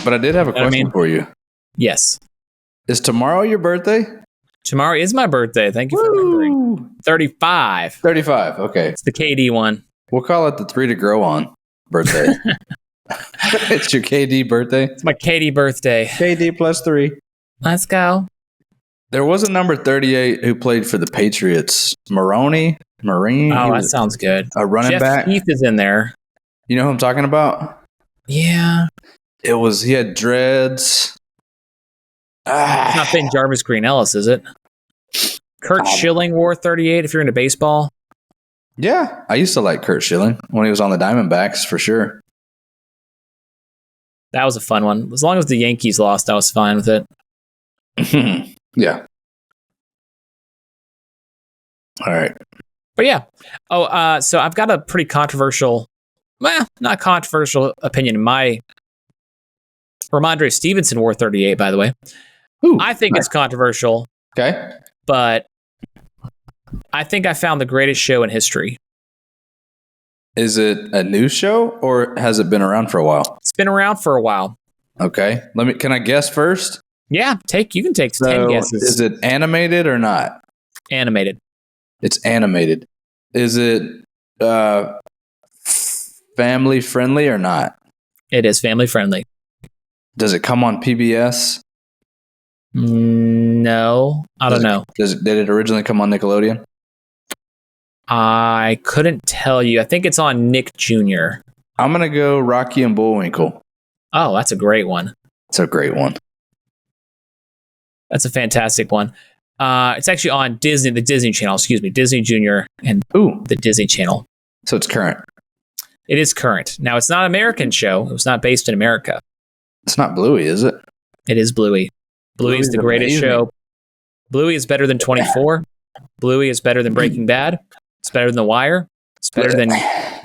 But I did have a question for you. Yes. Is tomorrow your birthday? Tomorrow is my birthday. Thank you for remembering. 35. 35. Okay. It's the KD one. We'll call it the 3 to grow on birthday. It's your KD birthday? It's my KD birthday. KD plus 3. Let's go. There was a number 38 who played for the Patriots. Marine. Oh, that sounds good. A running back. Heath is in there. You know who I'm talking about? Yeah. He had dreads. It's not Ben Jarvis Green Ellis, is it? Kurt Schilling wore 38 if you're into baseball. Yeah. I used to like Kurt Schilling when he was on the Diamondbacks for sure. That was a fun one. As long as the Yankees lost, I was fine with it. Yeah. All right. But yeah. So I've got a pretty controversial, not controversial opinion. Ramondre Stevenson wore 38, by the way. Ooh, I think it's controversial. Okay. But I think I found the greatest show in history. Is it a new show or has it been around for a while? It's been around for a while. Okay. Can I guess first? Yeah, you can take 10 guesses. Is it animated or not? Animated. It's animated. Is it family friendly or not? It is family friendly. Does it come on PBS? No, I don't know. Did it originally come on Nickelodeon? I couldn't tell you. I think it's on Nick Jr. I'm going to go Rocky and Bullwinkle. Oh, that's a great one. It's a great one. That's a fantastic one. It's actually on Disney, the Disney Channel, Disney Junior and the Disney Channel. So it's current. It is current. Now, it's not an American show. It was not based in America. It's not Bluey, is it? It is Bluey. Bluey is the greatest show. Bluey is better than 24. Bluey is better than Breaking Bad. It's better than The Wire. It's better than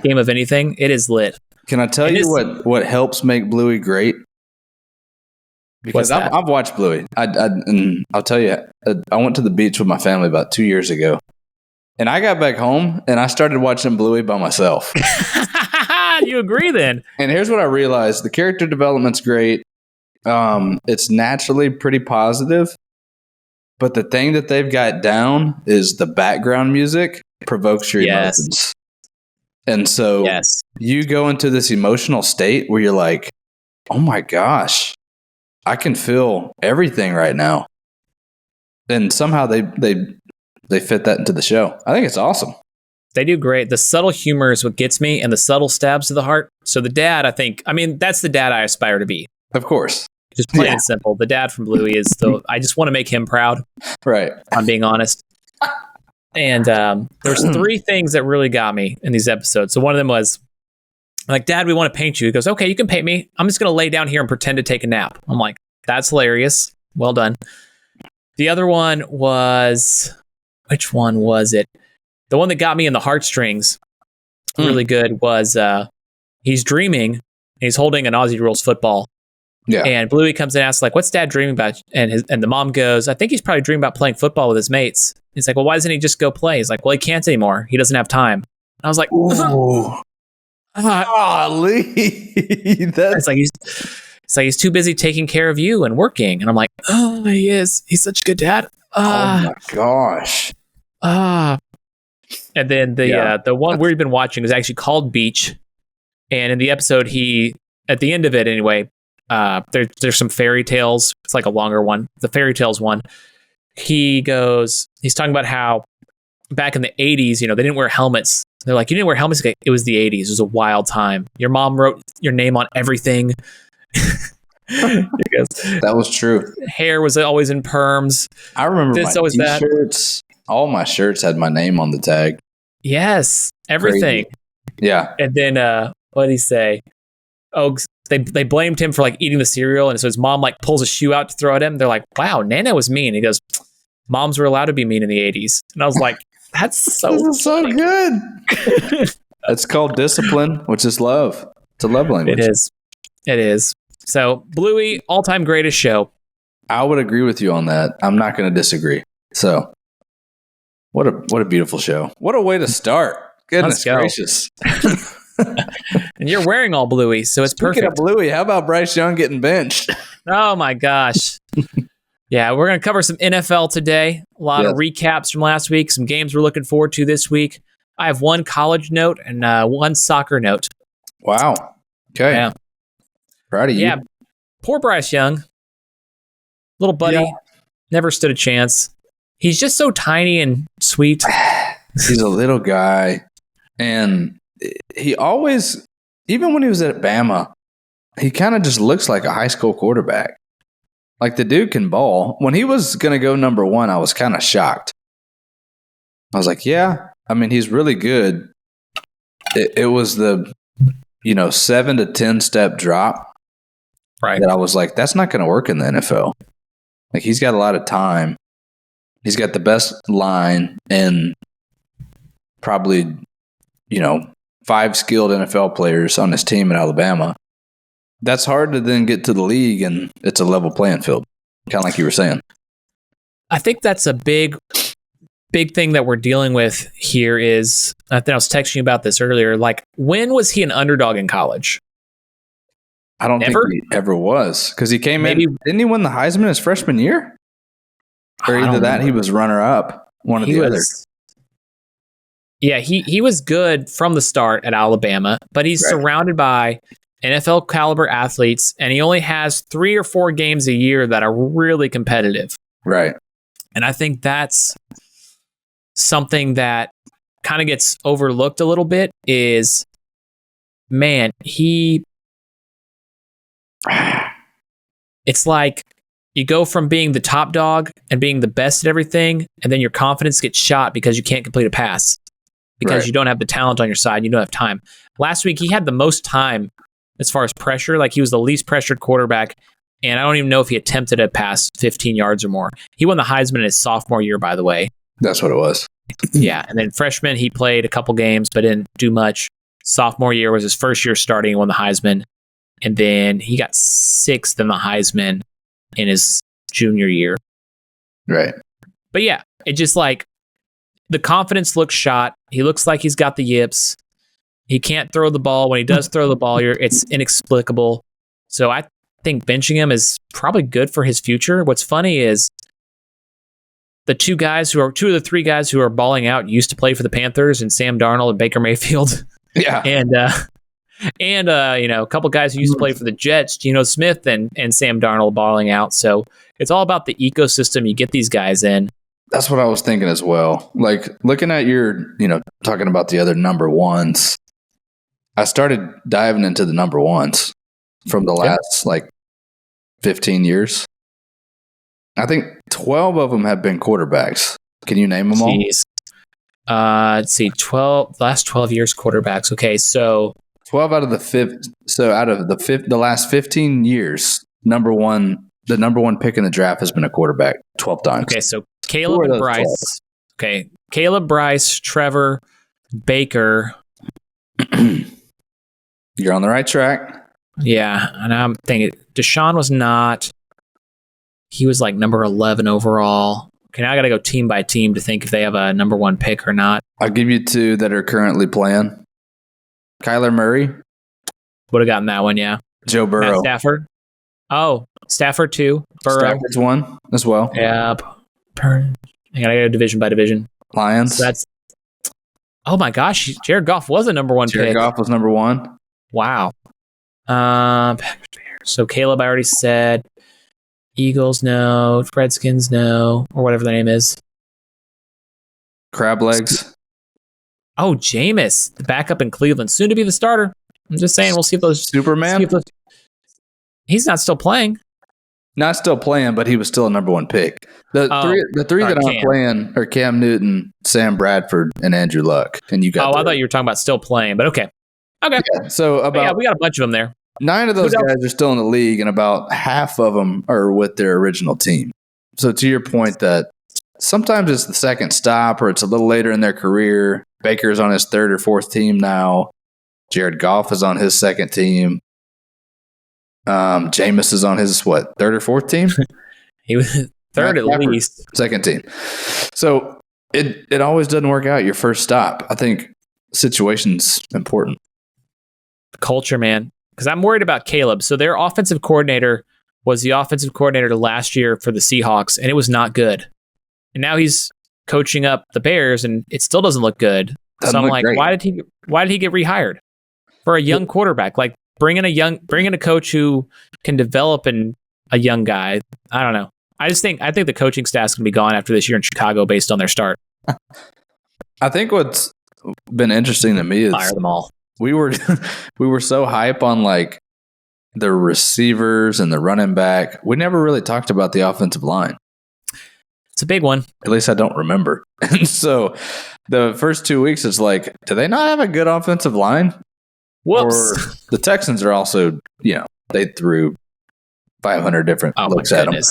Game of Anything. It is lit. Can I tell you what helps make Bluey great? Because I've watched Bluey. And I'll tell you, I went to the beach with my family about 2 years ago. And I got back home and I started watching Bluey by myself. You agree then? And here's what I realized. The character development's great. It's naturally pretty positive. But the thing that they've got down is the background music provokes your emotions. And so you go into this emotional state where you're like, oh my gosh, I can feel everything right now. And somehow they fit that into the show. I think it's awesome. They do great. The subtle humor is what gets me, and the subtle stabs to the heart. So the dad, that's the dad I aspire to be. Of course. Just plain and simple. The dad from Bluey is I just want to make him proud. Right. I'm being honest. And there's 3 things that really got me in these episodes. So one of them was, like, Dad, we want to paint you. He goes, okay, you can paint me. I'm just going to lay down here and pretend to take a nap. I'm like, that's hilarious. Well done. The other one was, which one was it? The one that got me in the heartstrings really good was he's dreaming and he's holding an Aussie Rules football. Yeah. And Bluey comes and asks, like, what's Dad dreaming about? And the mom goes, I think he's probably dreaming about playing football with his mates. He's like, well, why doesn't he just go play? He's like, well, he can't anymore. He doesn't have time. And I was like, ooh. Golly. It's like he's too busy taking care of you and working. And I'm like, oh, he is. He's such a good dad. Oh my gosh. And then the one we've been watching is actually called Beach. And in the episode, at the end of it anyway, there's some fairy tales. It's like a longer one. The fairy tales one. He's talking about how back in the 80s, they didn't wear helmets. They're like, you didn't wear helmets? It was the 80s. It was a wild time. Your mom wrote your name on everything. That was true. Hair was always in perms. I remember my t-shirts. All my shirts had my name on the tag. Yes, everything. Crazy. Yeah. And then what did he say? Oh, they blamed him for like eating the cereal, and so his mom like pulls a shoe out to throw at him. They're like, "Wow, Nana was mean." He goes, "Moms were allowed to be mean in the 80s," and I was like, "That's so this is so good." It's called discipline, which is love. It's a love language. It is. So Bluey, all-time greatest show. I would agree with you on that. I'm not going to disagree. So, what a beautiful show. What a way to start. Goodness gracious. And you're wearing all Bluey, so it's Speaking perfect. of Bluey, how about Bryce Young getting benched? Oh my gosh. Yeah, we're going to cover some NFL today. A lot of recaps from last week, some games we're looking forward to this week. I have one college note and one soccer note. Wow. Okay. Yeah. Proud of you. Yeah. Poor Bryce Young. Little buddy. Never stood a chance. He's just so tiny and sweet. He's a little guy. And he always, even when he was at Bama, he kind of just looks like a high school quarterback. Like the dude can ball. When he was going to go number one, I was kind of shocked. I was like, yeah, I mean, he's really good. It was the, 7 to 10 step drop. Right. That I was like, that's not going to work in the NFL. Like, he's got a lot of time. He's got the best line and probably, 5 skilled NFL players on his team in Alabama. That's hard to then get to the league and it's a level playing field, kind of like you were saying. I think that's a big thing that we're dealing with here is, I think I was texting you about this earlier, like, when was he an underdog in college? I don't think he ever was, because he came in, didn't he win the Heisman his freshman year? Or either that, he was runner-up, one or the other. Yeah, he was good from the start at Alabama, but he's surrounded by NFL caliber athletes, and he only has 3 or 4 games a year that are really competitive. Right. And I think that's something that kind of gets overlooked a little bit is, man, it's like you go from being the top dog and being the best at everything, and then your confidence gets shot because you can't complete a pass because you don't have the talent on your side and you don't have time. Last week, he had the most time as far as pressure. Like, he was the least pressured quarterback, and I don't even know if he attempted a pass 15 yards or more. He won the Heisman in his sophomore year, by the way. That's what it was. Yeah, and then freshman, he played a couple games but didn't do much. Sophomore year was his first year starting, won the Heisman, and then he got 6th in the Heisman in his junior year. Right. But yeah, it just like the confidence looks shot. He looks like he's got the yips. He can't throw the ball. When he does throw the ball, it's inexplicable. So I think benching him is probably good for his future. What's funny is the 2 of the 3 guys who are balling out used to play for the Panthers, and Sam Darnold and Baker Mayfield. Yeah. And a couple guys who used to play for the Jets, Geno Smith and Sam Darnold balling out. So it's all about the ecosystem you get these guys in. That's what I was thinking as well. Like, looking at your, talking about the other number ones, I started diving into the number ones from the last 15 years. I think 12 of them have been quarterbacks. Can you name them all? Let's see, last 12 years quarterbacks. Okay, so 12 out of the last 15 years, the number one pick in the draft has been a quarterback 12 times. Okay, so Caleb and Bryce. 12. Okay, Caleb, Bryce, Trevor, Baker. You're on the right track. Yeah, and I'm thinking Deshaun was not. He was like number 11 overall. Okay, now I got to go team by team to think if they have a number 1 pick or not. I'll give you 2 that are currently playing. Kyler Murray. Would have gotten that one, yeah. Joe Burrow. Matt Stafford. Oh, Stafford too. Burrow. Stafford's 1 as well. Yep. I gotta go division by division. Lions. So that's. Oh my gosh, Jared Goff was a number 1 pick. Jared Goff was number 1. Wow. So Caleb, I already said. Eagles, no. Redskins, no. Or whatever the name is. Crab legs. Oh, Jameis, the backup in Cleveland, soon to be the starter. I'm just saying, we'll see if those Superman. He's not still playing. Not still playing, but he was still a number 1 pick. The three that aren't playing are Cam Newton, Sam Bradford, and Andrew Luck. And you got. I thought you were talking about still playing, but okay. Yeah, so we got a bunch of them there. 9 of those guys are still in the league, and about half of them are with their original team. So to your point that sometimes it's the second stop or it's a little later in their career. Baker's on his 3rd or 4th team now. Jared Goff is on his 2nd team. Jameis is on his, 3rd or 4th team? He was 3rd at least. 2nd team. So it always doesn't work out your first stop. I think situation's important. culture, man. Because I'm worried about Caleb. So their offensive coordinator was the offensive coordinator last year for the Seahawks, and it was not good. And now he's coaching up the Bears, and it still doesn't look good. So I'm like, why did he get rehired for a young quarterback? Like bring in a coach who can develop a young guy. I don't know. I think the coaching staff's gonna be gone after this year in Chicago based on their start. I think what's been interesting to me is fire them all. We were so hype on like the receivers and the running back. We never really talked about the offensive line. It's a big one. At least I don't remember. And so the first 2 weeks, it's like, do they not have a good offensive line? Whoops. Or the Texans are also, they threw 500 different looks at him.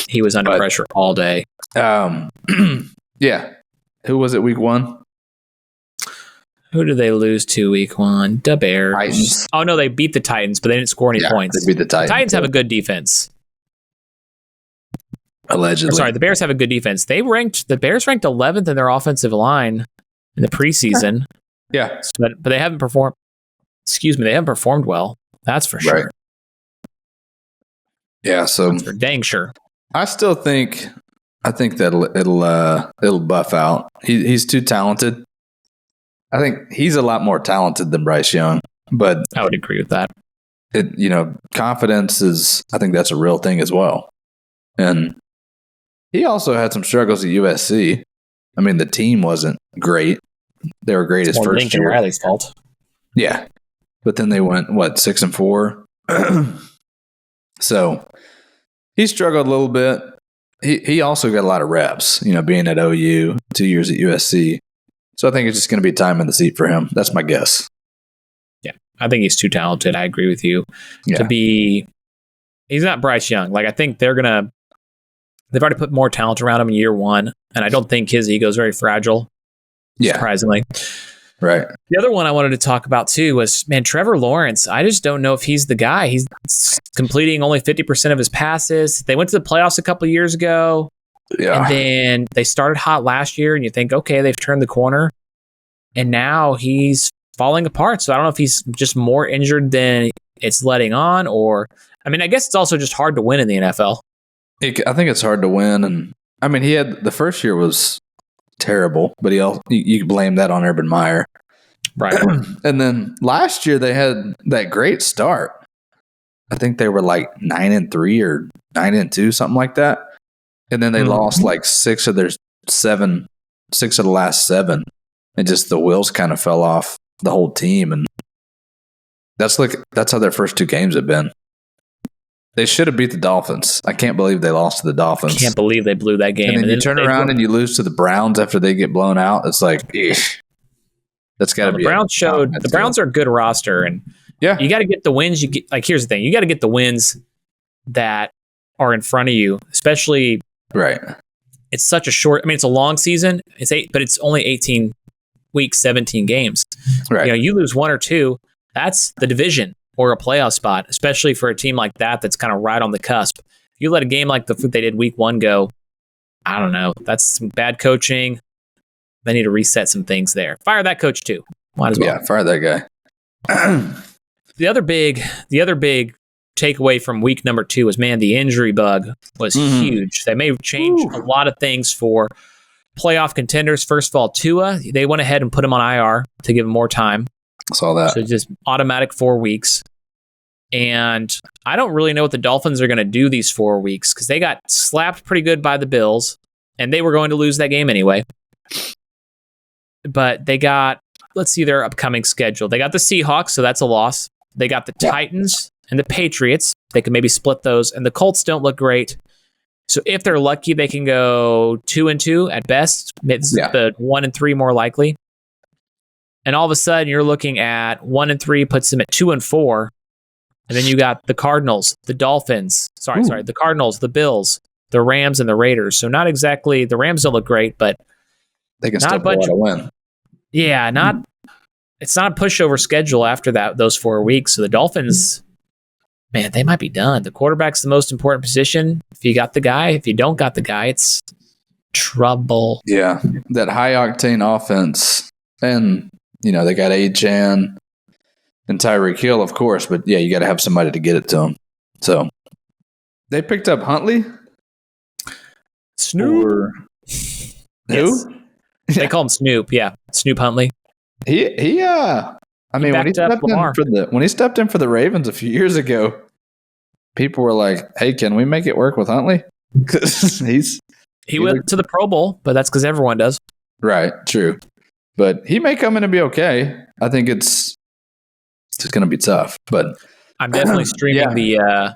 He was under pressure all day. Yeah. Who was it week 1? Who did they lose to week 1? The Bears. Titans. Oh, no, they beat the Titans, but they didn't score any points. They beat the Titans. The Titans have a good defense. Allegedly. Sorry, the Bears have a good defense. The Bears ranked 11th in their offensive line in the preseason. Yeah. But they haven't performed. Excuse me, they haven't performed well. That's for sure. Right. Yeah, so that's for dang sure. I still think that it'll buff out. He's too talented. I think he's a lot more talented than Bryce Young, but I would agree with that. Confidence is, I think that's a real thing as well. And he also had some struggles at USC. I mean, the team wasn't great. They were great his first Lincoln year. Riley's fault. Yeah. But then they went, 6-4? So he struggled a little bit. He also got a lot of reps, being at OU, 2 years at USC. So I think it's just going to be time in the seat for him. That's my guess. Yeah, I think he's too talented. I agree with you. Yeah. He's not Bryce Young. Like I think they've already put more talent around him in year 1, and I don't think his ego is very fragile. Yeah. Surprisingly. Right. The other one I wanted to talk about too was, Trevor Lawrence. I just don't know if he's the guy. He's completing only 50% of his passes. They went to the playoffs a couple of years ago. Yeah. And then they started hot last year, and you think, okay, they've turned the corner. And now he's falling apart. So I don't know if he's just more injured than it's letting on, or, I guess it's also just hard to win in the NFL. I think it's hard to win. And he had the first year was terrible, but you blame that on Urban Meyer. Right. And then last year they had that great start. I think they were like 9-3 or 9-2, something like that. And then they lost like 6 of the last 7. And just the wheels kind of fell off the whole team. And that's how their first 2 games have been. They should have beat the Dolphins. I can't believe they lost to the Dolphins. Can't believe they blew that game. And then you turn around and you lose to the Browns after they get blown out. It's like, that's got to be. The Browns are a good roster, and you got to get the wins. Here's the thing: you got to get the wins that are in front of you, especially. Right. It's such a short. It's a long season. It's 8, but it's only 18 weeks, 17 games. Right. You lose 1 or 2. That's the division or a playoff spot, especially for a team like that's kind of right on the cusp. You let a game like they did week 1 go, I don't know. That's some bad coaching. They need to reset some things there. Fire that coach too. Might as well. Yeah, fire that guy. The other big takeaway from week number 2 was, the injury bug was huge. They may change a lot of things for playoff contenders. First of all, Tua, they went ahead and put him on IR to give him more time. Saw that. So just automatic 4 weeks. And I don't really know what the Dolphins are going to do these 4 weeks, because they got slapped pretty good by the Bills, and they were going to lose that game anyway. But they got, let's see their upcoming schedule. They got the Seahawks, so that's a loss. They got the Titans and the Patriots. They can maybe split those. And the Colts don't look great. So if they're lucky, they can go 2-2 at best. It's the 1-3 more likely. And all of a sudden, you're looking at 1-3 puts them at 2-4. And then you got the Cardinals, the Dolphins. The Cardinals, the Bills, the Rams, and the Raiders. So not exactly, the Rams don't look great, but they can still pull out a win. Yeah, it's not a pushover schedule after those 4 weeks. So the Dolphins, they might be done. The quarterback's the most important position. If you got the guy, if you don't got the guy, it's trouble. Yeah, that high octane offense, and they got Achan, and Tyreek Hill, of course. But yeah, you got to have somebody to get it to him. So they picked up Huntley. Snoop. Who? They call him Snoop. Yeah, Snoop Huntley. He I mean, when he stepped in for the Ravens a few years ago, people were like, "Hey, can we make it work with Huntley?" Because he went to the Pro Bowl, but that's because everyone does. Right, true. But he may come in and be okay. I think it's going to be tough. But I'm definitely streaming the.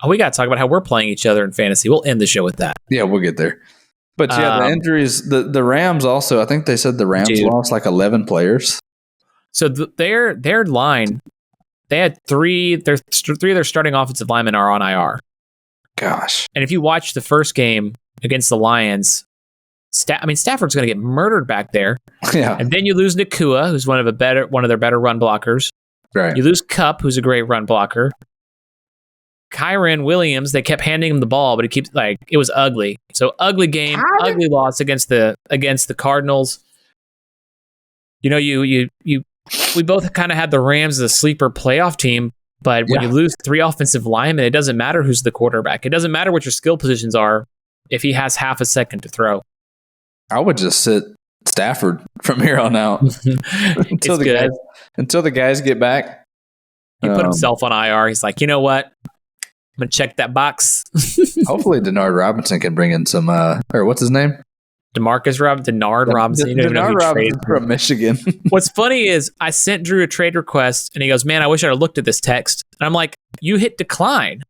We got to talk about how we're playing each other in fantasy. We'll end the show with that. Yeah, we'll get there. But yeah, the injuries. The Rams also. I think they said the Rams lost like 11 players. So their line, they had three of their starting offensive linemen are on IR. Gosh. And if you watch the first game against the Lions, Stafford's going to get murdered back there. Yeah. And then you lose Nakua, who's one of their better run blockers. Right. You lose Kupp, who's a great run blocker. Kyren Williams, they kept handing him the ball, but it was ugly. So ugly game, ugly loss against the Cardinals. You know, we both kind of had the Rams as a sleeper playoff team, but when you lose 3 offensive linemen, it doesn't matter who's the quarterback. It doesn't matter what your skill positions are if he has half a second to throw. I would just sit Stafford from here on out until the guys get back. He put himself on IR. He's like, you know what? I'm going to check that box. Hopefully Denard Robinson can bring in some, or what's his name? Denard Robinson. Denard Robinson from Michigan. What's funny is I sent Drew a trade request and he goes, man, I wish I had looked at this text. And I'm like, you hit decline.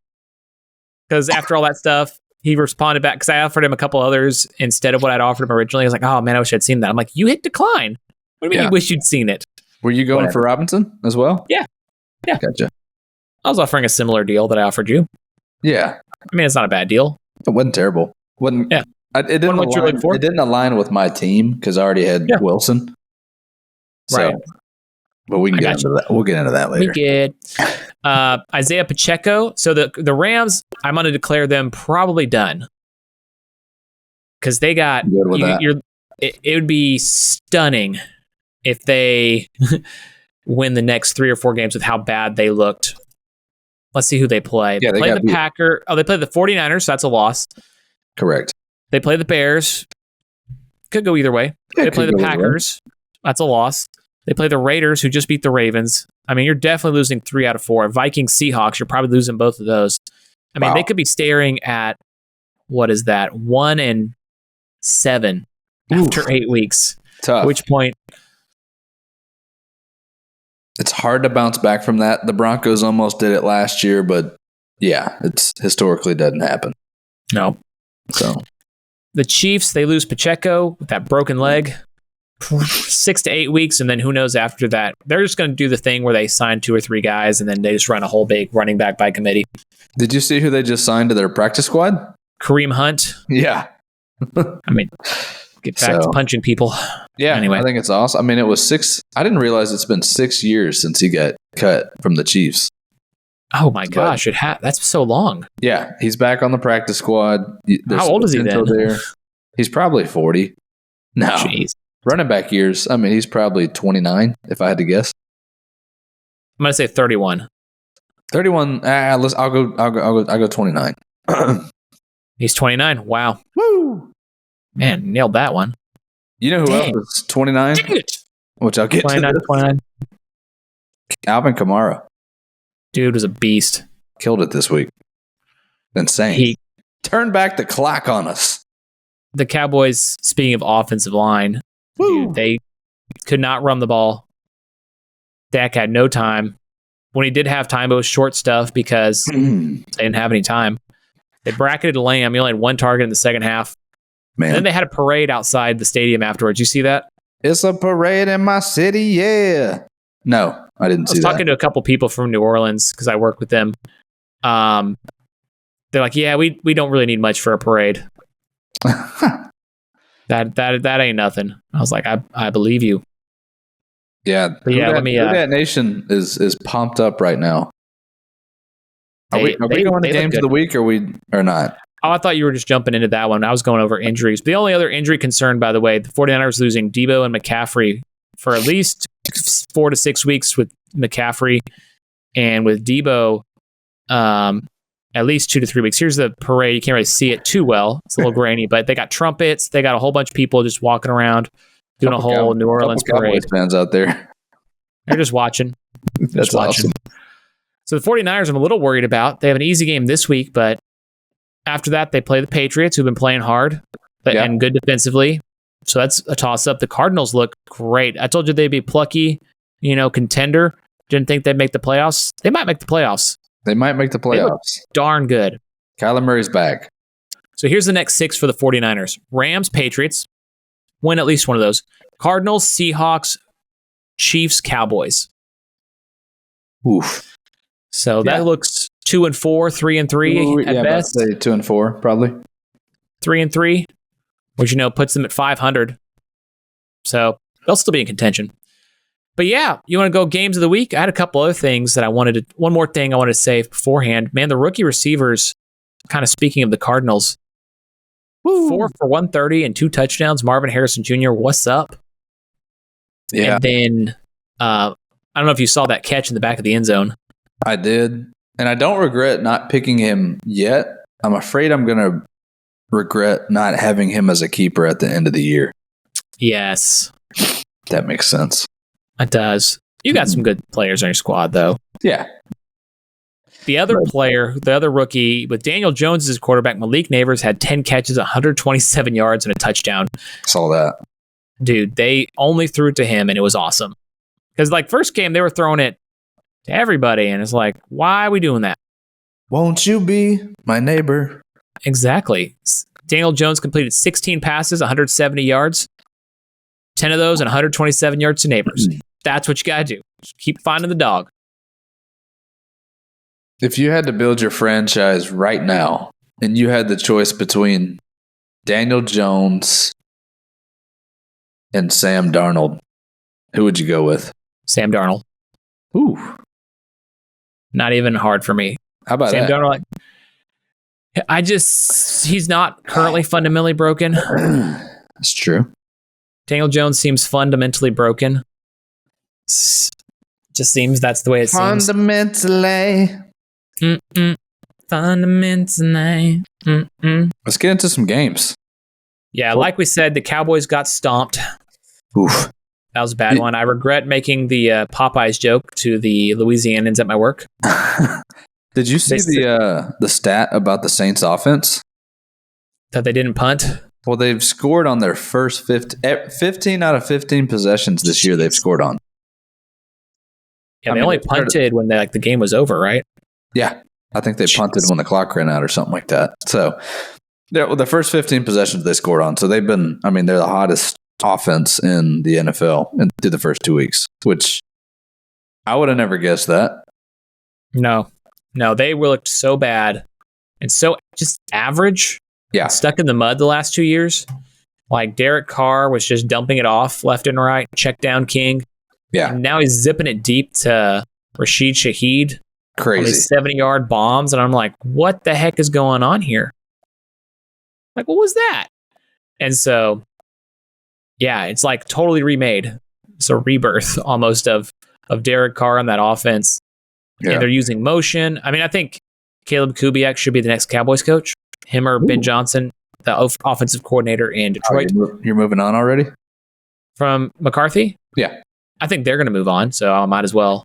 Because after all that stuff, he responded back because I offered him a couple others instead of what I'd offered him originally. I was like, oh man, I wish I'd seen that. I'm like, you hit decline. What do you mean you wish you'd seen it? Were you going for Robinson as well? Yeah. Gotcha. I was offering a similar deal that I offered you. Yeah. I mean, it's not a bad deal. It wasn't terrible. It didn't align with my team because I already had Wilson. So, but we can get into that. We'll get into that later. We get Isaiah Pacheco. So the Rams, I'm going to declare them probably done because they got. It would be stunning if they win the next 3 or 4 games with how bad they looked. Let's see who they play. Yeah, they play the Packers. Oh, they play the 49ers. So that's a loss. Correct. They play the Bears. Could go either way. They play the Packers. That's a loss. They play the Raiders, who just beat the Ravens. I mean, you're definitely losing 3 out of 4. Vikings, Seahawks, you're probably losing both of those. I mean, they could be staring at, what is that, 1-7 after 8 weeks. Tough. At which point, it's hard to bounce back from that. The Broncos almost did it last year, but yeah, it's historically doesn't happen. No. So the Chiefs, they lose Pacheco with that broken leg. 6 to 8 weeks, and then who knows after that. They're just going to do the thing where they sign 2 or 3 guys, and then they just run a whole big running back by committee. Did you see who they just signed to their practice squad? Kareem Hunt. Yeah. I mean, get back to punching people. Yeah, anyway. I think it's awesome. I mean, it was 6. I didn't realize it's been 6 years since he got cut from the Chiefs. Oh my gosh, that's so long. Yeah, he's back on the practice squad. How old is he then? He's probably 40. No. Jeez. Running back years, I mean, he's probably 29, if I had to guess. I'm going to say 31. 31. I'll go 29. He's 29. Wow. Woo! Man, nailed that one. You know who else is 29? Which I'll get 29. Alvin Kamara. Dude was a beast. Killed it this week. Insane. He turned back the clock on us. The Cowboys, speaking of offensive line, dude, they could not run the ball. Dak had no time. When he did have time, it was short stuff because they didn't have any time. They bracketed Lamb. He only had 1 target in the second half. Man. And then they had a parade outside the stadium afterwards. You see that? It's a parade in my city, yeah. No, I didn't see that. I was talking to a couple people from New Orleans because I work with them. They're like, yeah, we don't really need much for a parade. That ain't nothing. I was like, I believe you. Yeah. That Nation is pumped up right now. Are we going to games of the week or not? Oh, I thought you were just jumping into that one. I was going over injuries. The only other injury concern, by the way, the 49ers losing Debo and McCaffrey for at least 4 to 6 weeks with McCaffrey, and with Debo, at least 2 to 3 weeks. Here's the parade. You can't really see it too well. It's a little grainy, but they got trumpets. They got a whole bunch of people just walking around doing a whole New Orleans parade. Fans out there. They're just watching. That's awesome. So the 49ers I'm a little worried about. They have an easy game this week, but after that they play the Patriots, who've been playing hard and good defensively. So that's a toss-up. The Cardinals look great. I told you they'd be plucky, contender. Didn't think they'd make the playoffs. They might make the playoffs. They look darn good. Kyler Murray's back. So here's the next 6 for the 49ers. Rams, Patriots. Win at least one of those. Cardinals, Seahawks, Chiefs, Cowboys. Oof. So that looks 2-4, 3-3 at best. Say 2-4, probably. 3-3, which puts them at 500. So they'll still be in contention. But yeah, you want to go games of the week? I had a couple other things that one more thing I wanted to say beforehand. Man, the rookie receivers, kind of speaking of the Cardinals, 4 for 130 and 2 touchdowns. Marvin Harrison Jr., what's up? Yeah. And then, I don't know if you saw that catch in the back of the end zone. I did. And I don't regret not picking him yet. I'm afraid I'm going to regret not having him as a keeper at the end of the year. Yes. That makes sense. It does. You got some good players on your squad, though. Yeah. The other player, the other rookie, with Daniel Jones as quarterback, Malik Neighbors had 10 catches, 127 yards, and a touchdown. Saw that. Dude, they only threw it to him, and it was awesome. Because, first game, they were throwing it to everybody, and it's like, why are we doing that? Won't you be my neighbor? Exactly. Daniel Jones completed 16 passes, 170 yards. 10 of those and 127 yards to Neighbors. That's what you got to do. Just keep finding the dog. If you had to build your franchise right now and you had the choice between Daniel Jones and Sam Darnold, who would you go with? Sam Darnold. Ooh. Not even hard for me. How about Sam that? Darnold, he's not currently fundamentally broken. That's true. Daniel Jones seems fundamentally broken. Just seems that's the way it seems. Fundamentally. Fundamentally. Let's get into some games. Yeah, like we said, the Cowboys got stomped. Oof. That was a bad one. I regret making the Popeyes joke to the Louisianans at my work. Did you see the stat about the Saints offense? That they didn't punt? Well, they've scored on their first 15 out of 15 possessions this year they've scored on. Yeah, they only punted when the game was over, right? Yeah. I think they punted when the clock ran out or something like that. So, the first 15 possessions they scored on. So, they've been, they're the hottest offense in the NFL through the first 2 weeks, which I would have never guessed that. No, they looked so bad and so just average. Yeah. Stuck in the mud the last 2 years. Like Derek Carr was just dumping it off left and right. Check down king. Yeah. And now he's zipping it deep to Rashid Shaheed. Crazy. On these 70-yard bombs. And I'm like, what the heck is going on here? Like, what was that? And so, yeah, it's like totally remade. It's a rebirth almost of Derek Carr on that offense. Yeah. And they're using motion. I think Caleb Kubiak should be the next Cowboys coach. Him or Ben Johnson, the offensive coordinator in Detroit. You're moving on already? From McCarthy? Yeah. I think they're going to move on, so I might as well.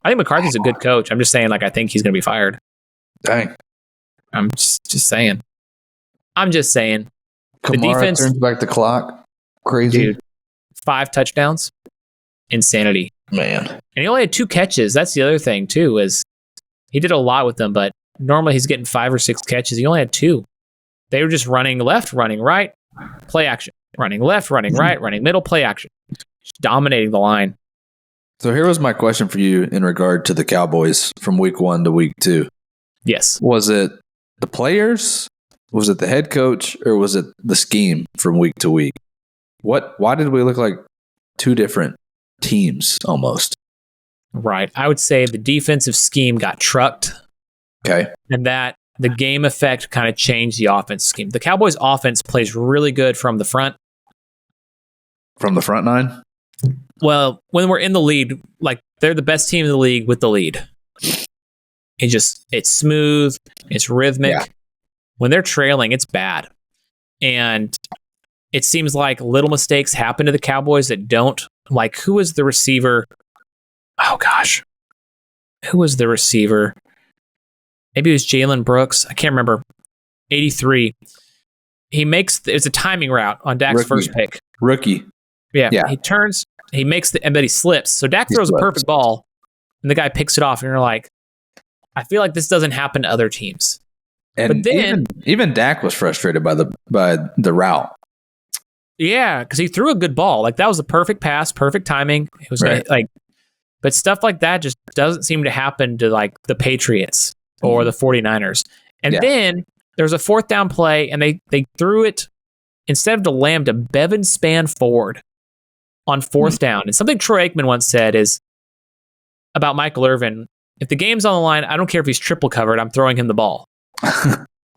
I think McCarthy's a good coach. I'm just saying, I think he's going to be fired. Dang. I'm just saying. I'm just saying. Kamara the defense turns back the clock. Crazy. Dude, 5 touchdowns. Insanity. Man. And he only had 2 catches. That's the other thing, too, is he did a lot with them, but normally he's getting 5 or 6 catches. He only had 2. They were just running left, running right, play action. Running left, running right, running middle, play action. Just dominating the line. So here was my question for you in regard to the Cowboys from week 1 to week 2. Yes. Was it the players? Was it the head coach? Or was it the scheme from week to week? Why did we look like 2 different teams almost? Right. I would say the defensive scheme got trucked. Okay. And that the game effect kind of changed the offense scheme. The Cowboys offense plays really good from the front. From the front 9? Well, when we're in the lead, like they're the best team in the league with the lead. It's smooth, it's rhythmic. Yeah. When they're trailing, it's bad. And it seems like little mistakes happen to the Cowboys that don't. Like, who was the receiver? Oh, gosh. Who was the receiver? Maybe it was Jalen Brooks. I can't remember. 83. It's a timing route on Dak's first pick. Rookie. Yeah. He turns, he makes but he slips. So Dak throws a perfect ball, and the guy picks it off, and you're like, I feel like this doesn't happen to other teams. And but then, even Dak was frustrated by the route. Yeah, because he threw a good ball. Like, that was a perfect pass, perfect timing. It was right. But stuff like that just doesn't seem to happen to like the Patriots or the 49ers. And then there's a fourth down play, and they threw it instead of to Lamb to Bevan Span Ford on fourth down. And something Troy Aikman once said is about Michael Irvin: if the game's on the line, I don't care if he's triple covered, I'm throwing him the ball.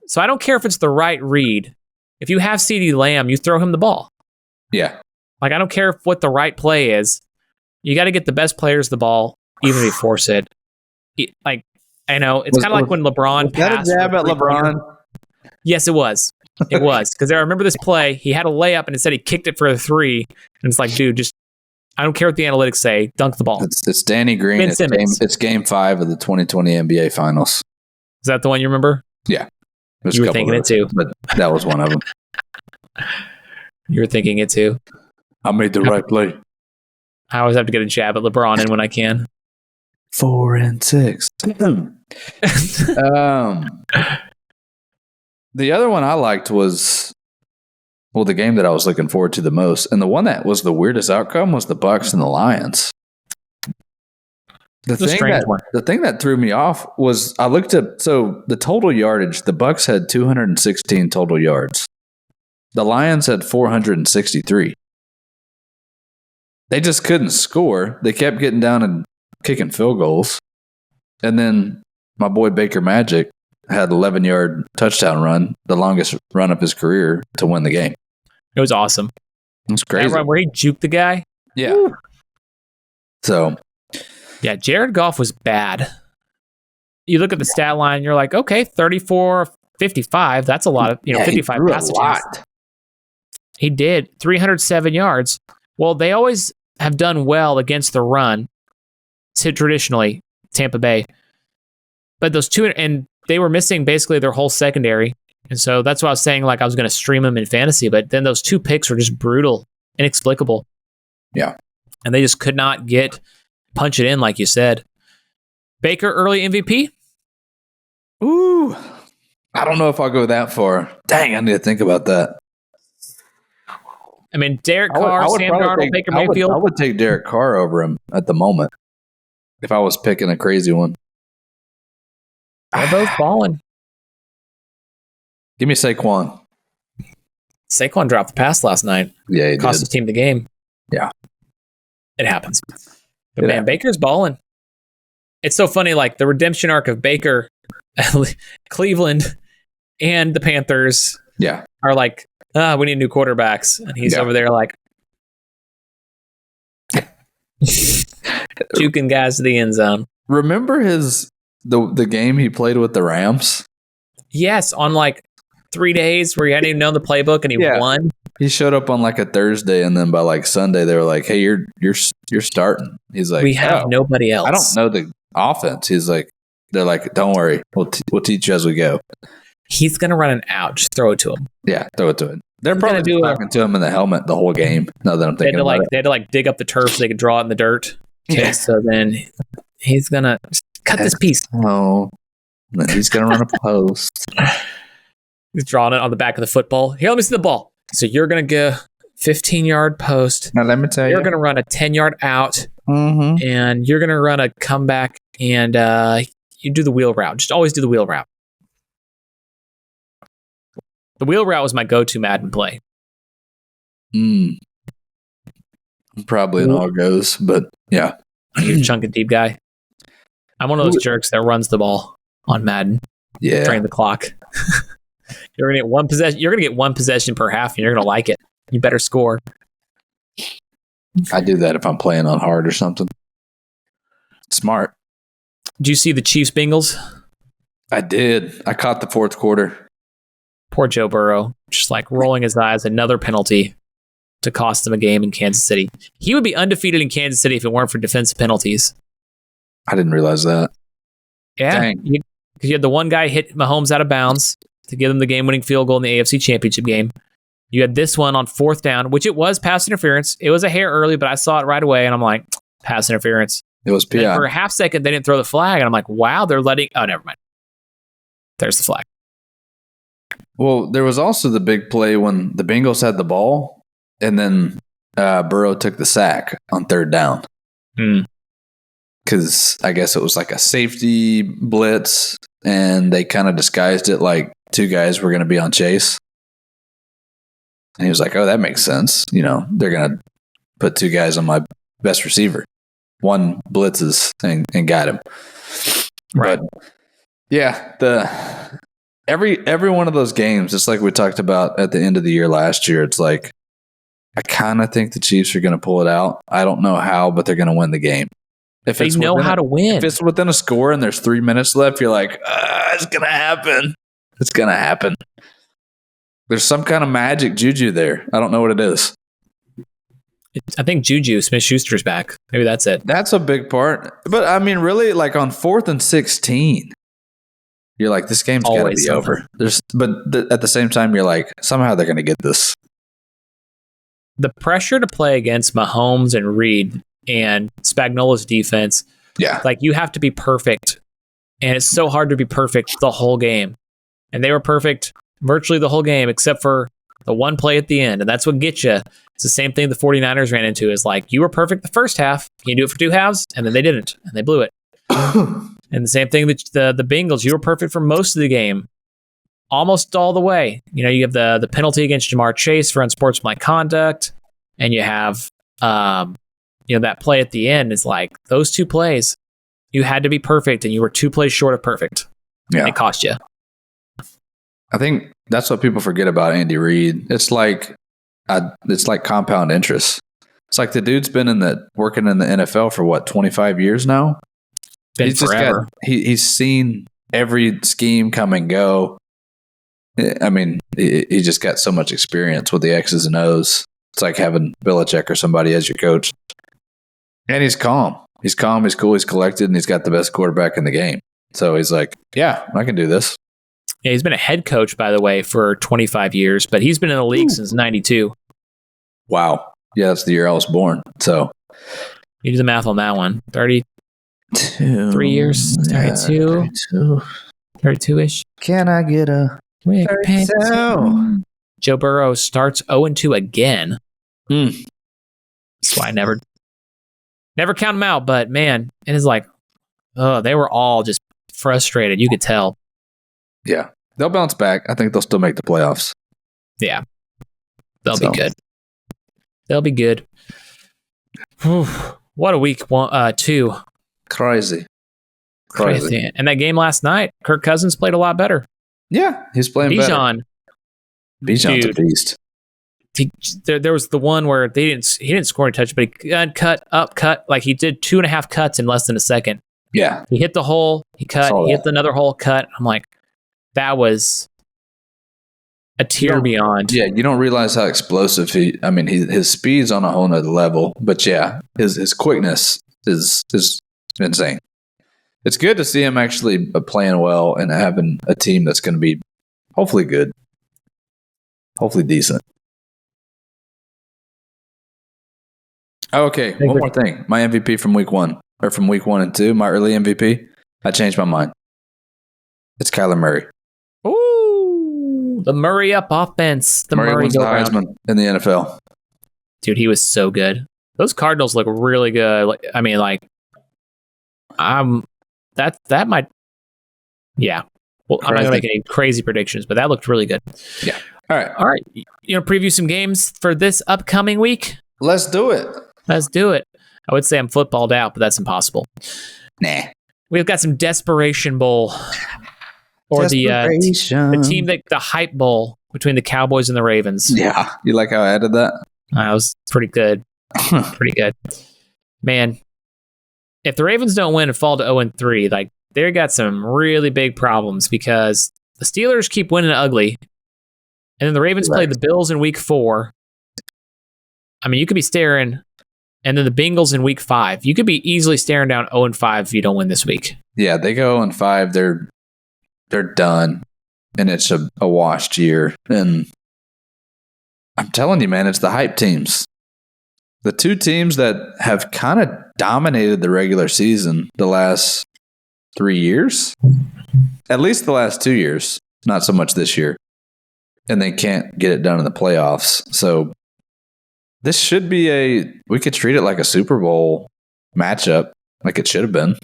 So I don't care if it's the right read. If you have CeeDee Lamb, you throw him the ball. Yeah. Like, I don't care what the right play is. You got to get the best players the ball, even if you force it. Like, I know, it's kind of like when LeBron passed. Was that a jab at LeBron? Yes, it was. It was. Because I remember this play. He had a layup, and instead he kicked it for a three. And it's like, dude, just, I don't care what the analytics say. Dunk the ball. It's Danny Green. It's game 5 of the 2020 NBA Finals. Is that the one you remember? Yeah. You were thinking it too. But that was one of them. You were thinking it too. I made the right play. I always have to get a jab at LeBron in when I can. 4 and 6. The other one I liked was, the game that I was looking forward to the most, and the one that was the weirdest outcome was the Bucs and the Lions. The thing that threw me off was I looked at, so the total yardage, the Bucs had 216 total yards. The Lions had 463. They just couldn't score. They kept getting down and kicking field goals. And then my boy Baker Magic had an 11-yard touchdown run, the longest run of his career, to win the game. It was awesome. It was crazy. That run where he juked the guy? Yeah. Woo. So. Yeah, Jared Goff was bad. You look at the stat line, you're like, okay, 34, 55. That's a lot of, 55 pass attempts. He did 307 yards. Well, they always have done well against the run, traditionally, Tampa Bay. But those two, and they were missing basically their whole secondary. And so that's why I was saying, like, I was going to stream them in fantasy. But then those two picks were just brutal, inexplicable. Yeah. And they just could not punch it in, like you said. Baker, early MVP? Ooh. I don't know if I'll go that far. Dang, I need to think about that. I mean, Derek Carr, Sam Darnold, Baker Mayfield. I would take Derek Carr over him at the moment if I was picking a crazy one. They're both balling. Give me Saquon. Saquon dropped the pass last night. Yeah, he cost his team the game. Yeah. It happens. But man, Baker's balling. It's so funny, like the redemption arc of Baker, Cleveland, and the Panthers are like, we need new quarterbacks. And he's over there like juking guys to the end zone. Remember the game he played with the Rams? Yes, on like 3 days where he hadn't even known the playbook and he won. He showed up on like a Thursday, and then by like Sunday they were like, "Hey, you're starting." He's like, "We have nobody else. I don't know the offense." He's like, "They're like, don't worry, we'll teach you as we go." He's gonna run an out. Just throw it to him. Yeah, throw it to him. They're probably talking to him in the helmet the whole game. Now that I'm thinking about it, they had to like dig up the turf so they could draw it in the dirt. Okay, so then he's gonna cut this piece. Oh, and then he's gonna run a post. He's drawing it on the back of the football. Here, let me see the ball. So you're going to go 15-yard post. Now, let me tell you. You're going to run a 10-yard out. Mm-hmm. And you're going to run a comeback. And you do the wheel route. Just always do the wheel route. The wheel route was my go-to Madden play. Probably in all goes, but yeah. You're a chunk and deep guy. I'm one of those jerks that runs the ball on Madden. Yeah. Drain the clock. You're gonna get one possession. You're gonna get one possession per half, and you're gonna like it. You better score. I do that if I'm playing on hard or something. Smart. Did you see the Chiefs Bengals? I did. I caught the fourth quarter. Poor Joe Burrow, just like rolling his eyes. Another penalty to cost him a game in Kansas City. He would be undefeated in Kansas City if it weren't for defensive penalties. I didn't realize that. Yeah, because you had the one guy hit Mahomes out of bounds to give them the game-winning field goal in the AFC Championship game. You had this one on fourth down, which it was pass interference. It was a hair early, but I saw it right away, and I'm like, pass interference. It was PI. For a half second, they didn't throw the flag, and I'm like, wow, they're letting... Oh, never mind. There's the flag. Well, there was also the big play when the Bengals had the ball, and then Burrow took the sack on third down. Because I guess it was like a safety blitz, and they kind of disguised it like two guys were going to be on Chase. And he was like, oh, that makes sense. You know, they're going to put two guys on my best receiver. One blitzes and got him. Right. But yeah, every one of those games, just like we talked about at the end of the year last year, it's like, I kind of think the Chiefs are going to pull it out. I don't know how, but they're going to win the game. If they know how to win. If it's within a score and there's 3 minutes left, you're like, it's going to happen. It's going to happen. There's some kind of magic juju there. I don't know what it is. I think Juju Smith-Schuster's back. Maybe that's it. That's a big part. But, I mean, really, like on 4th and 16, you're like, this game's got to be over. At the same time, you're like, somehow they're going to get this. The pressure to play against Mahomes and Reed and Spagnuolo's defense, like you have to be perfect. And it's so hard to be perfect the whole game. And they were perfect virtually the whole game, except for the one play at the end. And that's what gets you. It's the same thing the 49ers ran into is like, you were perfect the first half. You do it for 2 halves, and then they didn't. And they blew it. And the same thing with the Bengals. You were perfect for most of the game. Almost all the way. You know, you have the penalty against Jamar Chase for unsportsmanlike conduct. And you have that play at the end is like those 2 plays, you had to be perfect and you were 2 plays short of perfect. Yeah. And it cost you. I think that's what people forget about Andy Reid. It's like compound interest. It's like the dude's been working in the NFL for 25 years now. Been forever. He's seen every scheme come and go. I mean, he just got so much experience with the X's and O's. It's like having Belichick or somebody as your coach. And he's calm. He's calm, he's cool, he's collected, and he's got the best quarterback in the game. So he's like, yeah, I can do this. Yeah, he's been a head coach, by the way, for 25 years, but he's been in the league since 92. Wow. Yeah, that's the year I was born. So you do the math on that one. 3 years? 32? 32-ish? Can I get a 32? Joe Burrow starts 0-2 again. That's why I never count them out, but man, it is like, they were all just frustrated. You could tell. Yeah. They'll bounce back. I think they'll still make the playoffs. Yeah. They'll be good. They'll be good. What a week 2. Crazy. And that game last night, Kirk Cousins played a lot better. Yeah, he's playing better. Bijan's a beast. There was the one where he didn't score a touch, but he cut, like he did 2.5 cuts in less than a second. Yeah. He hit the hole, he cut, he hit another hole, cut. I'm like, that was a tier beyond. Yeah, you don't realize how explosive his speed's on a whole nother level. But yeah, his quickness is insane. It's good to see him actually playing well and having a team that's going to be hopefully good. Hopefully decent. Okay, one more thing. My MVP from week 1, or from week 1 and 2, my early MVP, I changed my mind. It's Kyler Murray. Ooh, the Murray up offense. Murray wins the Heisman in the NFL. Dude, he was so good. Those Cardinals look really good. That might, yeah. Well, I'm not going to make any crazy predictions, but that looked really good. Yeah. All right. You know, preview some games for this upcoming week? Let's do it. I would say I'm footballed out, but that's impossible. Nah. We've got some Desperation Bowl. Or the team the Hype Bowl between the Cowboys and the Ravens. Yeah. You like how I added that? That was pretty good. Pretty good. Man, if the Ravens don't win and fall to 0-3, like they got some really big problems because the Steelers keep winning ugly. And then the Ravens play the Bills in week 4. I mean, you could be staring, and then the Bengals in week 5. You could be easily staring down 0-5 if you don't win this week. Yeah, they go 0-5. They're done, and it's a washed year. And I'm telling you, man, it's the hype teams. The two teams that have kind of dominated the regular season the last 3 years, at least the last 2 years, not so much this year, and they can't get it done in the playoffs. So this should be we could treat it like a Super Bowl matchup, like it should have been.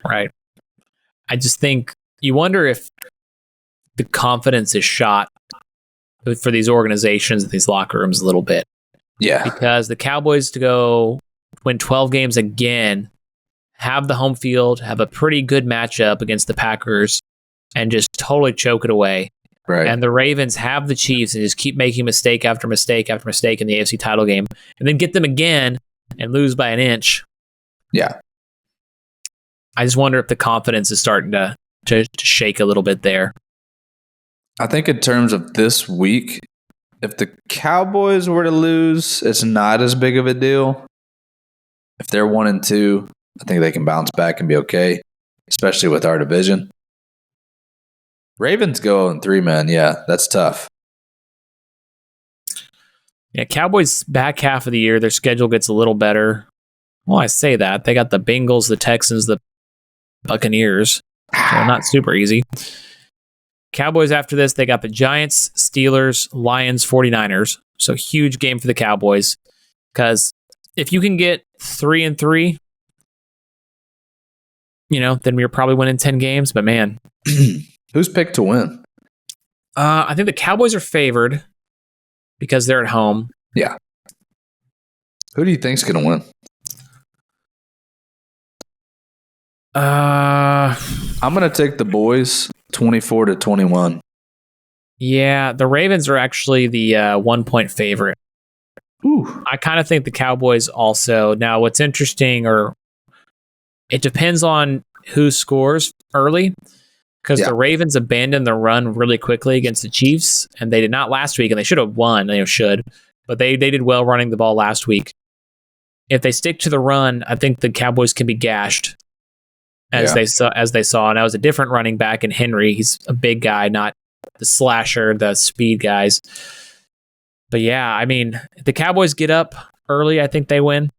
Right. I just think you wonder if the confidence is shot for these organizations, these locker rooms a little bit. Yeah. Because the Cowboys to go win 12 games again, have the home field, have a pretty good matchup against the Packers, and just totally choke it away. Right. And the Ravens have the Chiefs and just keep making mistake after mistake after mistake in the AFC title game, and then get them again and lose by an inch. Yeah. I just wonder if the confidence is starting to shake a little bit there. I think in terms of this week, if the Cowboys were to lose, it's not as big of a deal. If they're 1-2, I think they can bounce back and be okay, especially with our division. Ravens go 0-3, man. Yeah, that's tough. Yeah, Cowboys back half of the year, their schedule gets a little better. Well, I say that. They got the Bengals, the Texans, the Buccaneers. So not super easy. Cowboys after this, they got the Giants, Steelers, Lions, 49ers. So huge game for the Cowboys. Because if you can get 3-3, then you're probably winning 10 games. But man. Who's picked to win? I think the Cowboys are favored because they're at home. Yeah. Who do you think's going to win? I'm going to take the boys 24-21. Yeah, the Ravens are actually the 1-point favorite. Ooh. I kind of think the Cowboys also. Now, what's interesting, it depends on who scores early, because the Ravens abandoned the run really quickly against the Chiefs, and they did not last week, and they should have won. They should, but they did well running the ball last week. If they stick to the run, I think the Cowboys can be gashed, as they saw. And that was a different running back in Henry. He's a big guy, not the slasher, the speed guys. But yeah, I mean, if the Cowboys get up early, I think they win.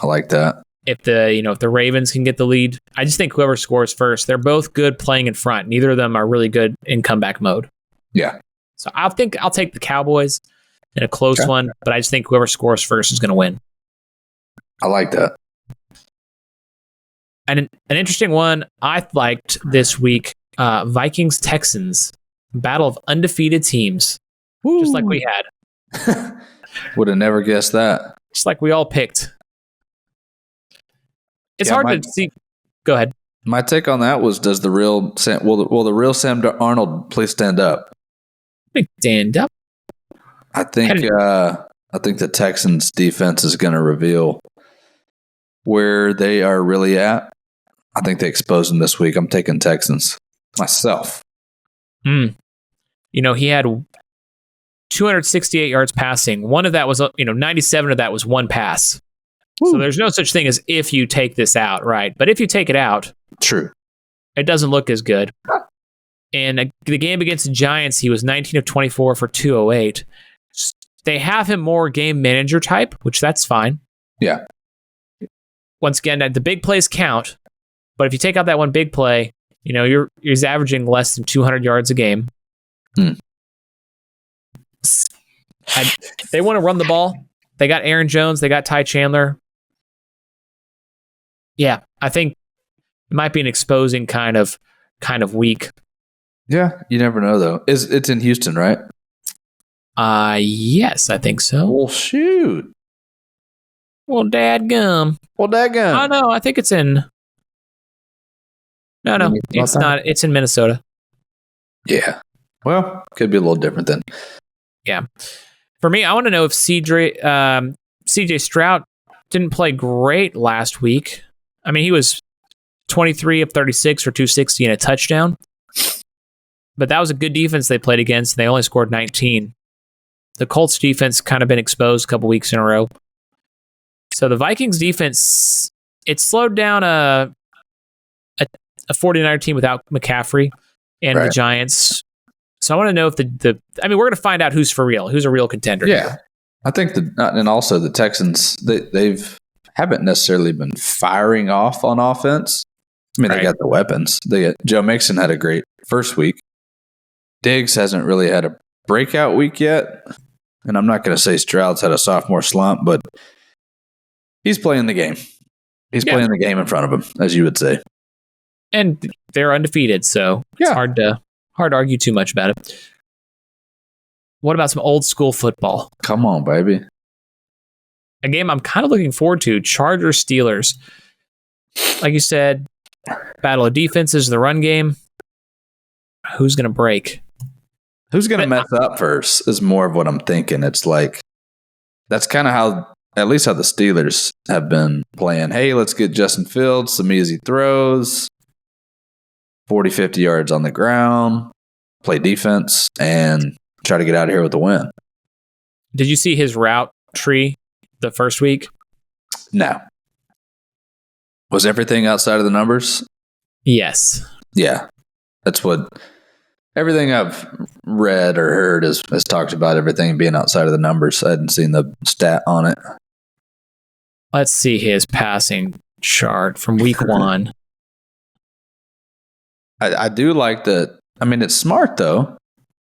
I like that. If the Ravens can get the lead, I just think whoever scores first, they're both good playing in front. Neither of them are really good in comeback mode. Yeah. So I'll take the Cowboys in a close one, but I just think whoever scores first is going to win. I like that. And an interesting one I liked this week, Vikings-Texans, battle of undefeated teams, just like we had. Would have never guessed that. Just like we all picked. It's hard to see. Go ahead. My take on that was: will the real Sam Arnold please stand up? Stand up. I think the Texans defense is going to reveal where they are really at. I think they expose them this week. I'm taking Texans myself. He had 268 yards passing. One of that was 97 of that was one pass. Woo. So there's no such thing as if you take this out, right? But if you take it out, true, it doesn't look as good. And the game against the Giants, he was 19 of 24 for 208. They have him more game manager type, which that's fine. Yeah. Once again, the big plays count, but if you take out that one big play, he's averaging less than 200 yards a game. They want to run the ball. They got Aaron Jones. They got Ty Chandler. Yeah, I think it might be an exposing kind of week. Yeah, you never know though. It's in Houston, right? Yes, I think so. Well, shoot. Well, dadgum. Oh, no, I think it's in. No, it's not. It's in Minnesota. Yeah. Well, could be a little different then. Yeah. For me, I want to know if CJ Stroud didn't play great last week. I mean, he was 23 of 36 for 260 and a touchdown. But that was a good defense they played against. And they only scored 19. The Colts defense kind of been exposed a couple weeks in a row. So the Vikings defense, it slowed down a 49er team without McCaffrey and the Giants. So I want to know if we're going to find out who's for real, who's a real contender. Yeah. Here. I think and also the Texans, haven't necessarily been firing off on offense. I mean, they got the weapons. Joe Mixon had a great first week. Diggs hasn't really had a breakout week yet. And I'm not going to say Stroud's had a sophomore slump, but he's playing the game. He's playing the game in front of him, as you would say. And they're undefeated, so it's hard to argue too much about it. What about some old school football? Come on, baby. A game I'm kind of looking forward to, Chargers Steelers. Like you said, battle of defenses, the run game. Who's going to break? Who's going to mess up first is more of what I'm thinking. It's like, that's kind of how the Steelers have been playing. Hey, let's get Justin Fields, some easy throws, 40, 50 yards on the ground, play defense, and try to get out of here with a win. Did you see his route tree the first week? No. Was everything outside of the numbers? Yes. Yeah. That's what everything I've read or heard has talked about, everything being outside of the numbers. I hadn't seen the stat on it. Let's see his passing chart from week 1. I do like that. I mean, it's smart, though.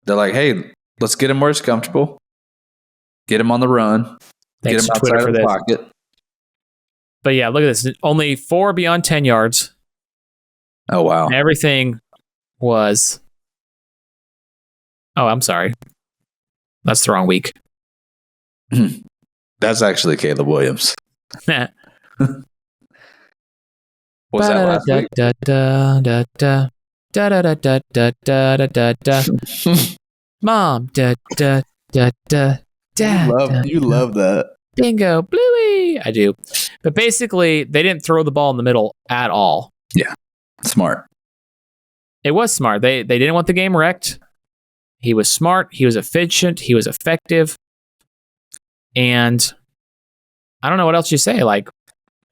They're like, hey, let's get him where he's comfortable. Get him on the run. Thanks get him Twitter outside for of the this. pocket. But yeah, look at this. Only 4 beyond 10 yards. Oh, wow. And everything was... Oh, I'm sorry. That's the wrong week. That's actually Caleb Williams. Was that last week? Mom, dad. You love that. Bingo, Bluey. I do. But basically, they didn't throw the ball in the middle at all. Yeah. Smart. It was smart. They didn't want the game wrecked. He was smart. He was efficient. He was effective. And I don't know what else you say. Like,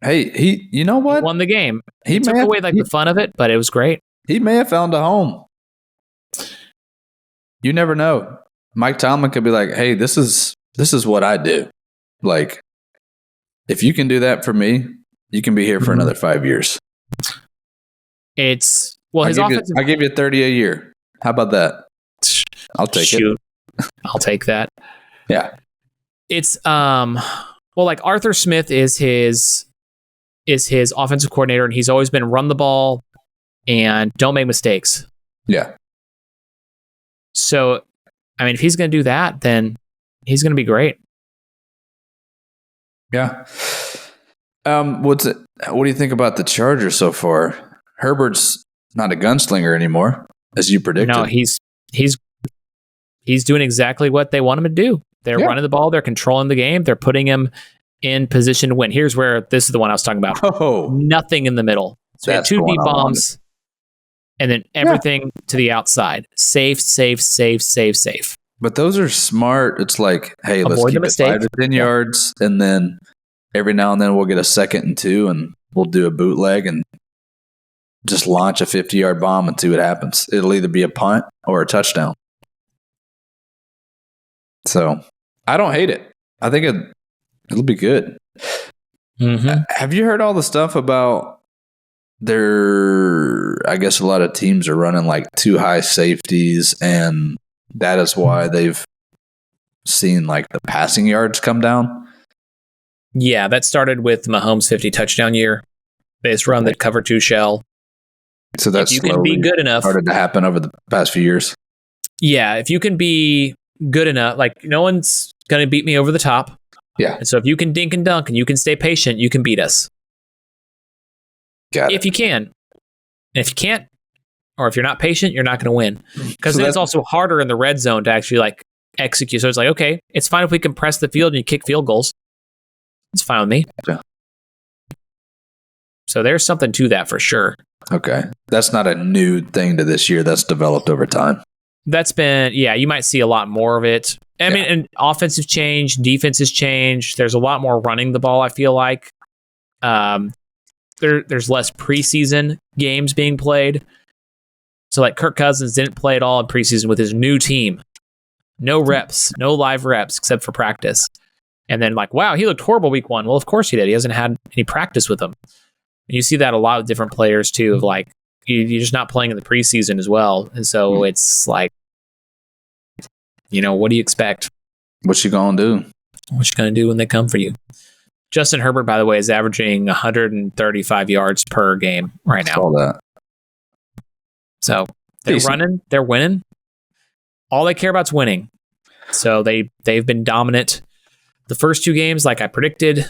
hey, you know what? He won the game. He took away the fun of it, but it was great. He may have found a home. You never know. Mike Tomlin could be like, hey, this is what I do. Like, if you can do that for me, you can be here for another 5 years. His offensive. I'll give you 30 a year. How about that? I'll take it. I'll take that. Yeah. It's like Arthur Smith is his offensive coordinator, and he's always been run the ball and don't make mistakes. Yeah. So, I mean, if he's going to do that, then he's going to be great. Yeah. What do you think about the Chargers so far? Herbert's not a gunslinger anymore, as you predicted. No, he's doing exactly what they want him to do. They're running the ball. They're controlling the game. They're putting him in position to win. This is the one I was talking about. Oh, nothing in the middle. So that's 2 deep bombs, and then everything to the outside. Safe. But those are smart. It's like, hey, let's keep it 5 to 10 yards, and then every now and then we'll get a 2nd and 2, and we'll do a bootleg and just launch a 50-yard bomb and see what happens. It'll either be a punt or a touchdown. So I don't hate it. I think it'll be good. Mm-hmm. Have you heard all the stuff about I guess a lot of teams are running like 2 high safeties, and that is why they've seen like the passing yards come down? Yeah, that started with Mahomes' 50 touchdown year. They just run that cover 2 shell. So that's if you can be good enough. Started to happen over the past few years. Yeah, if you can be good enough, like no one's going to beat me over the top. Yeah. And so if you can dink and dunk and you can stay patient, you can beat us. Got it. If you can. And if you can't, or if you're not patient, you're not going to win. Because then it's also harder in the red zone to actually like execute. So it's like, okay, it's fine if we compress the field and you kick field goals. It's fine with me. Yeah. So there's something to that for sure. Okay. That's not a new thing to this year. That's developed over time. That's been, you might see a lot more of it. I mean, and offensive change, defense has changed. There's a lot more running the ball, I feel like. There's less preseason games being played. So like Kirk Cousins didn't play at all in preseason with his new team. No reps, no live reps except for practice. And then like, wow, he looked horrible week 1. Well, of course he did. He hasn't had any practice with them. And you see that a lot with different players too, of like, you're just not playing in the preseason as well. And so it's like, what do you expect? What you gonna do? What you gonna do when they come for you? Justin Herbert, by the way, is averaging 135 yards per game right now. All that. So they're running, they're winning. All they care about is winning. So they've been dominant. The first 2 games, like I predicted,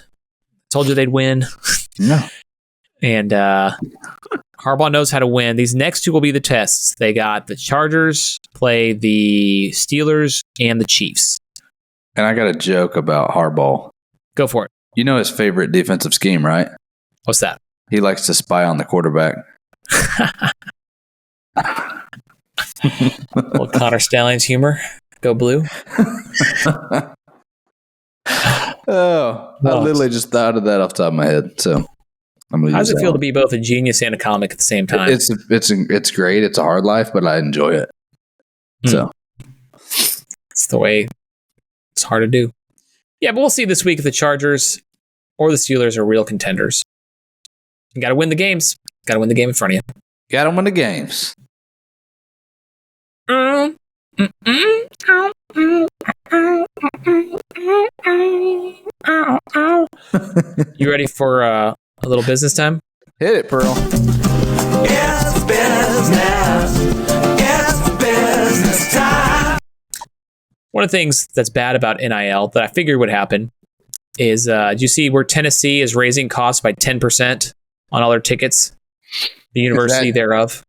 told you they'd win. No. And Harbaugh knows how to win. These next 2 will be the tests. They got the Chargers, play the Steelers, and the Chiefs. And I got a joke about Harbaugh. Go for it. You know his favorite defensive scheme, right? What's that? He likes to spy on the quarterback. Little Connor Stalions humor. Go Blue. I literally just thought of that off the top of my head. So I'm gonna how does it feel one. to be both a genius and a comic at the same time? It's great. It's a hard life, but I enjoy it. So it's the way it's hard to do. Yeah, but we'll see this week if the Chargers or the Steelers are real contenders. You got to win the games. Got to win the game in front of you. Got to win the games. You ready for a little business time? Hit it, Pearl. It's business. It's business time. One of the things that's bad about NIL that I figured would happen is, do you see where Tennessee is raising costs by 10% on all their tickets? The university thereof.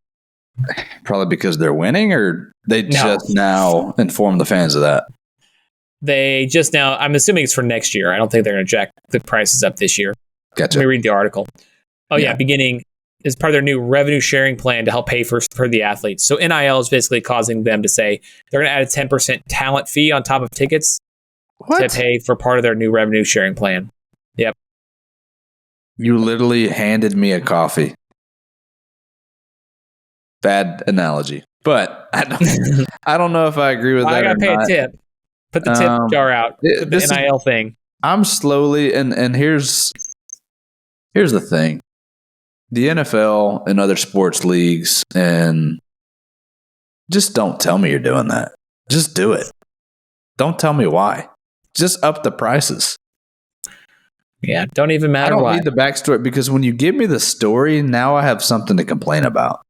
Probably because they're winning, or they just now inform the fans of that? They just now, I'm assuming it's for next year. I don't think they're going to jack the prices up this year. Gotcha. Let me read the article. Oh, yeah. Beginning is part of their new revenue sharing plan to help pay for the athletes. So NIL is basically causing them to say they're going to add a 10% talent fee on top of tickets to pay for part of their new revenue sharing plan. Yep. You literally handed me a coffee. Bad analogy, but I don't know if I agree with that. I got to pay a tip. Put the tip jar out. The NIL thing. I'm slowly, and here's the thing. The NFL and other sports leagues, and just don't tell me you're doing that. Just do it. Don't tell me why. Just up the prices. Yeah, don't even matter why. I don't need the backstory, because when you give me the story, now I have something to complain about.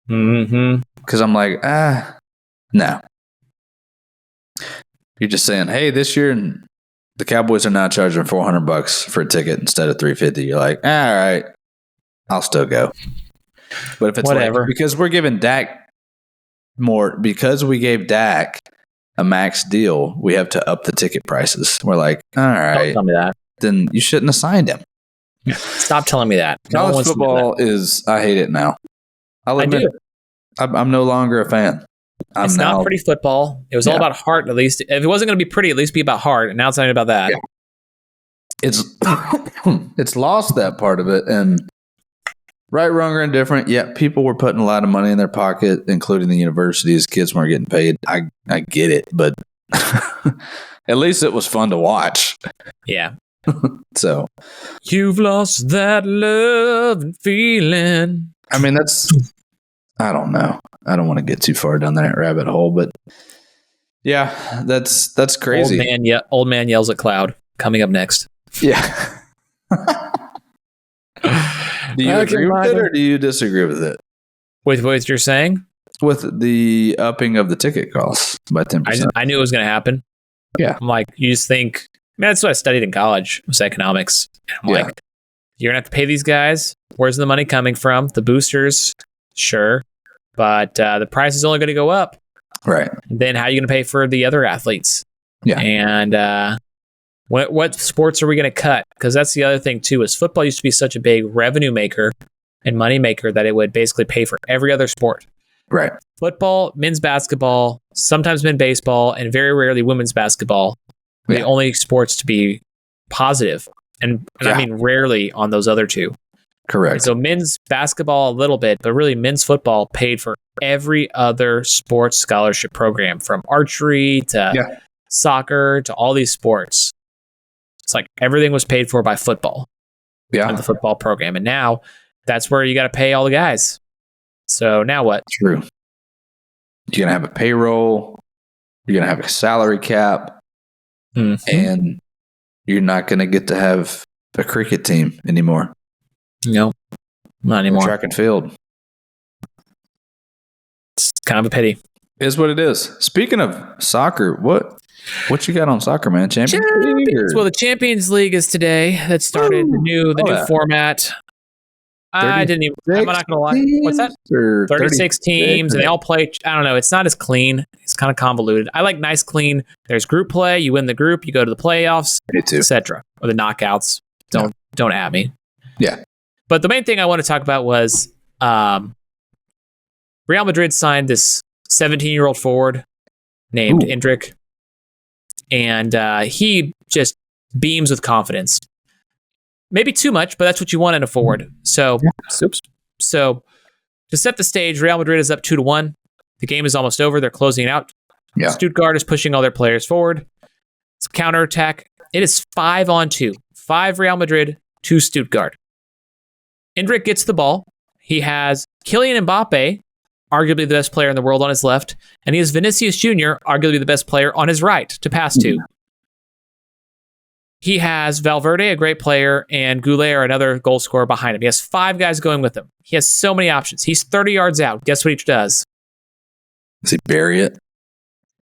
Mm-hmm. Because I'm like, no. You're just saying, hey, this year the Cowboys are now charging $400 for a ticket instead of $350. You're like, all right, I'll still go. But if it's whatever, like, because we're giving Dak more, because we gave Dak a max deal, we have to up the ticket prices. We're like, all right, don't tell me that. Then you shouldn't have signed him. Stop telling me that. College football is, I hate it now. I do. I'm no longer a fan. It's not pretty football. It was all about heart, at least. If it wasn't going to be pretty, at least be about heart. And now it's not about that. Yeah. It's lost that part of it. And right, wrong, or indifferent, people were putting a lot of money in their pocket, including the universities. Kids weren't getting paid. I get it, but at least it was fun to watch. Yeah. So you've lost that love and feeling. I mean, I don't know. I don't want to get too far down that rabbit hole, but yeah, that's crazy. Old man yells at cloud. Coming up next. Yeah. Do you agree with it, or do you disagree with it? With what you're saying? With the upping of the ticket costs by 10%. I knew it was going to happen. Yeah. I'm like, you just think, that's what I studied in college, was economics. I'm like, you're going to have to pay these guys. Where's the money coming from? The boosters, sure. But the price is only going to go up. Right. Then how are you going to pay for the other athletes? Yeah. And what sports are we going to cut? Because that's the other thing too. Is football used to be such a big revenue maker and money maker that it would basically pay for every other sport. Right. Football, men's basketball, sometimes men's baseball, and very rarely women's basketball are the only sports to be positive. And I mean rarely on those other two. Correct. And so men's basketball a little bit, but really men's football paid for every other sports scholarship program, from archery to soccer to all these sports. It's like everything was paid for by football. Yeah. And the football program. And now that's where you got to pay all the guys. So now what? True. You're going to have a payroll. You're going to have a salary cap. And you're not going to get to have a cricket team anymore. No, not anymore. Track and field. It's kind of a pity. Is what it is. Speaking of soccer, what you got on soccer, man? Champions League? Well, the Champions League is today. That started the new format. I didn't even. I'm not gonna lie. What's that? 36 teams, and they all play. I don't know. It's not as clean. It's kind of convoluted. I like nice, clean. There's group play. You win the group. You go to the playoffs, etc., or the knockouts. Don't at me. Yeah. But the main thing I want to talk about was Real Madrid signed this 17-year-old forward named Endrick, and he just beams with confidence. Maybe too much, but that's what you want in a forward. So to set the stage, Real Madrid is up 2-1. The game is almost over. They're closing it out. Yeah. Stuttgart is pushing all their players forward. It's counterattack. It is 5-on-2. 5 Real Madrid, 2 Stuttgart. Endrick gets the ball. He has Kylian Mbappe, arguably the best player in the world, on his left, and he has Vinicius Jr., arguably the best player, on his right to pass to. He has Valverde, a great player, and Goulet, another goal scorer, behind him. He has 5 guys going with him. He has so many options. He's 30 yards out. Guess what he does? Does he bury it?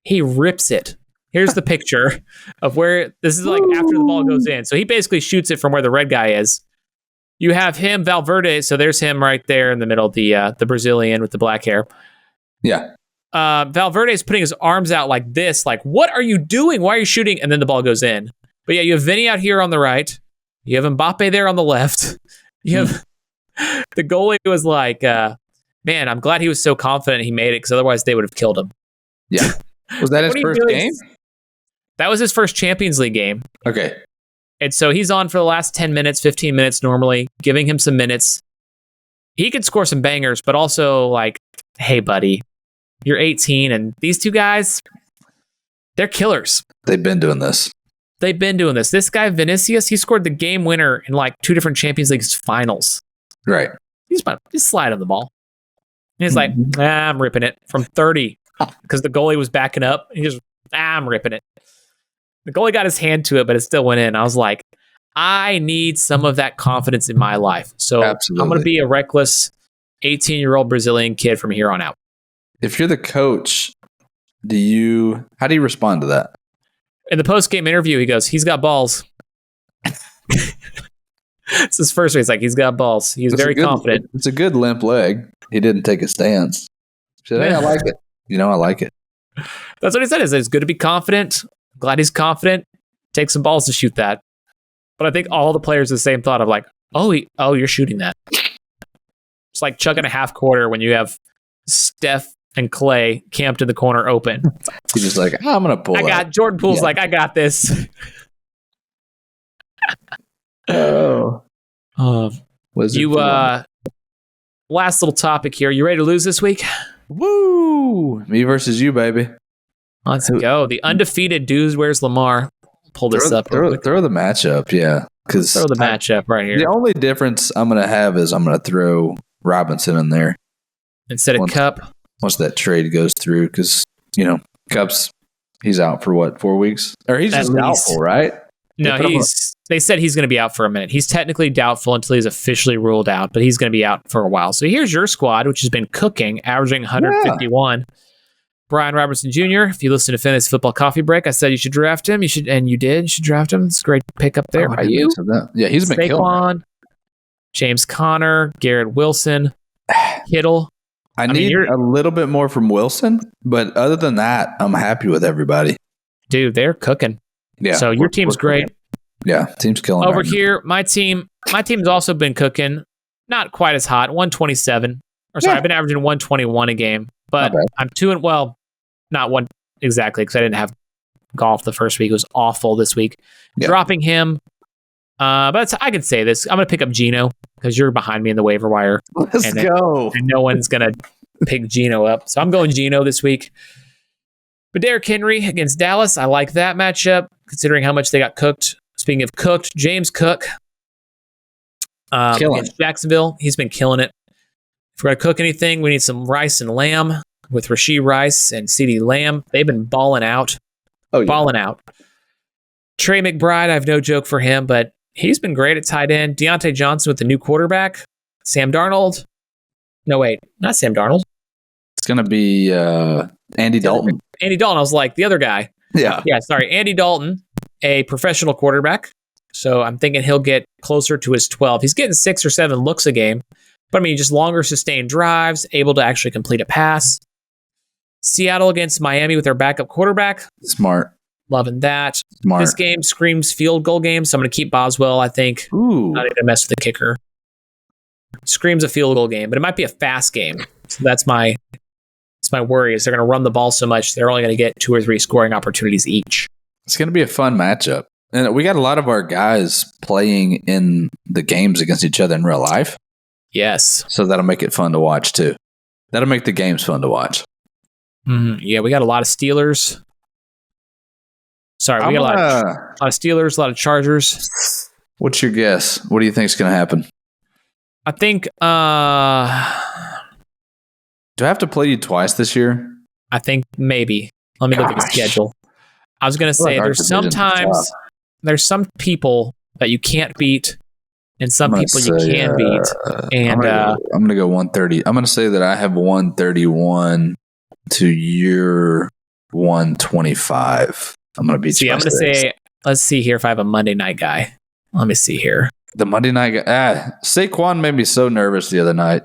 He rips it. Here's the picture of where this is like after the ball goes in. So he basically shoots it from where the red guy is. You have him, Valverde. So there's him right there in the middle, the Brazilian with the black hair. Yeah. Valverde is putting his arms out like this, like, what are you doing? Why are you shooting? And then the ball goes in. But yeah, you have Vinny out here on the right. You have Mbappe there on the left. You have the goalie was like, man, I'm glad he was so confident he made it, because otherwise they would have killed him. Yeah. Was that his first game? That was his first Champions League game. Okay. And so he's on for the last 10 minutes, 15 minutes normally, giving him some minutes. He could score some bangers, but also like, hey, buddy, you're 18, and these two guys, they're killers. They've been doing this. This guy, Vinicius, he scored the game winner in like 2 different Champions League finals. Right. He's sliding the ball. And he's like, I'm ripping it from 30 because the goalie was backing up. He just, I'm ripping it. The goalie got his hand to it, but it still went in. I was like, I need some of that confidence in my life. So Absolutely. I'm going to be a reckless 18-year-old Brazilian kid from here on out. If you're the coach, how do you respond to that? In the post-game interview, he goes, he's got balls. It's his first race. Like, he's got balls. He's very confident. It's a good limp leg. He didn't take a stance. He said, hey, I like it. I like it. That's what he said. It's good to be confident. Glad he's confident. Take some balls to shoot that. But I think all the players have the same thought of like, oh, you're shooting that. It's like chucking a half quarter when you have Steph and Clay camped in the corner open. He's just like, I'm going to pull Jordan Poole's like, I got this. Last little topic here. You ready to lose this week? Woo! Me versus you, baby. Let's go. The undefeated Dudes Where's Lamar. Pull this up. Throw the matchup, yeah. Throw the matchup right here. The only difference I'm going to have is I'm going to throw Robinson in there. Instead of Cup. Once that trade goes through, because, Cup's, he's out for 4 weeks? Or he's just doubtful, right? No, they said he's going to be out for a minute. He's technically doubtful until he's officially ruled out, but he's going to be out for a while. So here's your squad, which has been cooking, averaging 151. Yeah. Brian Robertson Jr., if you listen to Fantasy Football Coffee Break, I said you should draft him. You should draft him. It's a great pick up there by you. Yeah, he's been killing. James Conner, Garrett Wilson, Kittle. I need a little bit more from Wilson, but other than that, I'm happy with everybody. Dude, they're cooking. Yeah. So your team's great. Cooking. Yeah, team's killing. Over here, my team's also been cooking. Not quite as hot, 127. Or sorry, I've been averaging 121 a game, but I'm not one exactly because I didn't have golf the first week. It was awful this week. Yeah. Dropping him. But I can say this. I'm going to pick up Geno because you're behind me in the waiver wire. Let's go. And no one's going to pick Geno up. So I'm going Geno this week. But Derrick Henry against Dallas, I like that matchup considering how much they got cooked. Speaking of cooked, James Cook against Jacksonville. He's been killing it. If we're going to cook anything, we need some rice and lamb with Rashee Rice and CeeDee Lamb. They've been balling out. Balling out. Trey McBride, I have no joke for him, but he's been great at tight end. Deontay Johnson with the new quarterback. Sam Darnold. No, wait. Not Sam Darnold. It's going to be Andy Dalton. Andy Dalton. I was like, the other guy. Yeah. Yeah, sorry. Andy Dalton, a professional quarterback. So I'm thinking he'll get closer to his 12. He's getting 6 or 7 looks a game. But I mean, just longer sustained drives, able to actually complete a pass. Seattle against Miami with their backup quarterback. Smart. Loving that. Smart. This game screams field goal game, so I'm going to keep Boswell, I think. Ooh. Not even to mess with the kicker. Screams a field goal game, but it might be a fast game. So that's my worry is they're going to run the ball so much, they're only going to get 2 or 3 scoring opportunities each. It's going to be a fun matchup. And we got a lot of our guys playing in the games against each other in real life. Yes. So that'll make it fun to watch, too. That'll make the games fun to watch. Mm-hmm. Yeah, we got a lot of Steelers. Sorry, we got a lot of Steelers, a lot of Chargers. What's your guess? What do you think is going to happen? I think... Do I have to play you twice this year? I think maybe. Let me look at the schedule. I was going to say, there's some people that you can't beat and some people you can beat. And I'm going to go 130. I'm going to say that I have 131 to your 125. I'm going to beat you. I'm going to say, let's see here if I have a Monday night guy. Let me see here. The Monday night guy. Saquon made me so nervous the other night.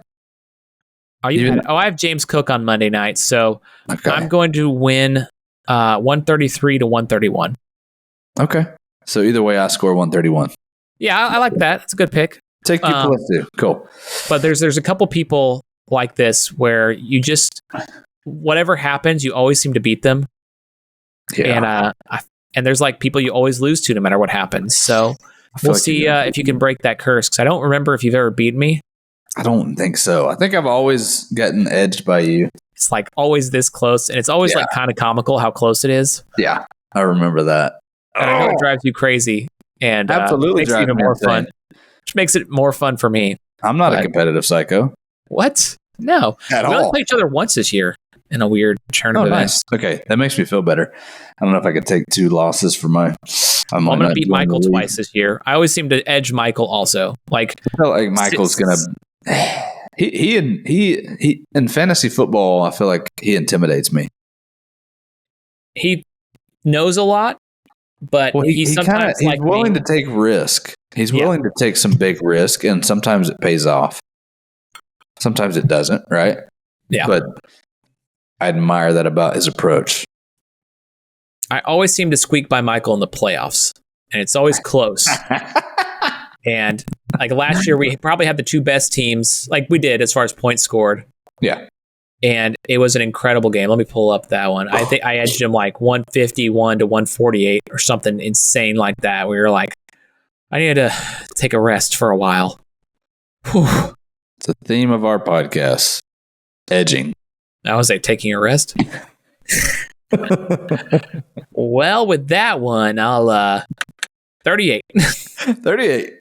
I have James Cook on Monday night, so I'm going to win 133 to 131. Okay. So either way, I score 131. Yeah, I like that. It's a good pick. Take 2 plus 2. Cool. But there's a couple people like this where you just, whatever happens, you always seem to beat them. Yeah. And there's like people you always lose to no matter what happens. So we'll see if you can break that curse, because I don't remember if you've ever beaten me. I don't think so. I think I've always gotten edged by you. It's like always this close, and it's always like kind of comical how close it is. Yeah, I remember that. And I know it drives you crazy, and absolutely makes it even more fun. Which makes it more fun for me. I'm not a competitive psycho. What? No. We only played each other once this year in a weird tournament. Oh, nice. Okay, that makes me feel better. I don't know if I could take 2 losses for my... I'm going to beat Michael twice this year. I always seem to edge Michael also. Like, I feel like Michael's going to... He in fantasy football, I feel like he intimidates me. He knows a lot, but he's sometimes he's willing to take risk. He's willing to take some big risk, and sometimes it pays off. Sometimes it doesn't, right? Yeah. But I admire that about his approach. I always seem to squeak by Michael in the playoffs, and it's always close. And like last year, we probably had the 2 best teams, like we did as far as points scored. Yeah. And it was an incredible game. Let me pull up that one. I think I edged him like 151 to 148 or something insane like that. We were like, I needed to take a rest for a while. Whew. It's the theme of our podcast. Edging. I was like taking a rest. Well, with that one, I'll 38. 38.